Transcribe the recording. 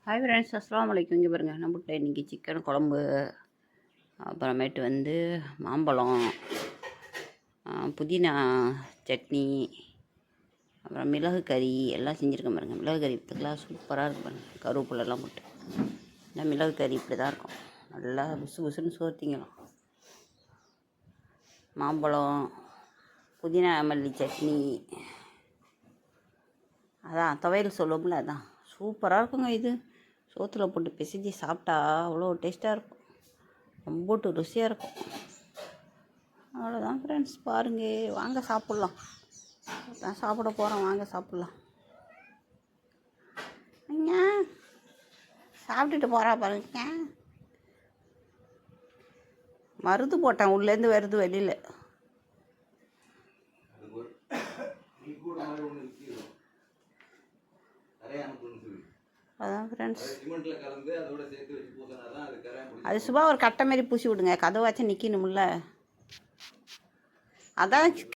Hi friends, அஸ்ஸலாமு அலைக்கும். இங்கே பாருங்கள், நம்மகிட்ட இன்றைக்கி சிக்கன் குழம்பு, அப்புறமேட்டு மாம்பழம், புதினா சட்னி, அப்புறம் மிளகு கறி எல்லாம் செஞ்சுருக்கேன் பாருங்கள். மிளகு கறி இப்போலாம் சூப்பராக இருக்கும் பாருங்கள், கருவேப்பிலெல்லாம் போட்டு. இந்த மிளகு கறி இப்படி தான் இருக்கும், நல்லா புசு புசுன்னு சோர்த்திங்கலாம். மாம்பழம், புதினா மல்லி சட்னி, அதான் துவையல் சொல்லுவோம்ல, அதான் சூப்பராக இருக்குங்க. இது சோத்தில் போட்டு பிசைஞ்சு சாப்பிட்டா அவ்வளோ டேஸ்ட்டாக இருக்கும், ரொம்பட்டு ருசியாக இருக்கும். அவ்வளோதான் ஃப்ரெண்ட்ஸ், பாருங்க, வாங்க சாப்பிட்லாம். நான் சாப்பிட போகிறேன், வாங்க சாப்பிட்லாம். ஐயா சாப்பிட்டுட்டு போகிறா பாருங்க. மருந்து போட்டேன், உள்ளேருந்து வருது வெளியில். அதான் ஃப்ரெண்ட்ஸ், அது சும்மா ஒரு கட்டை மாரி பூசி விடுங்க, கதவாச்சும் நிற்கணும்ல. அதான்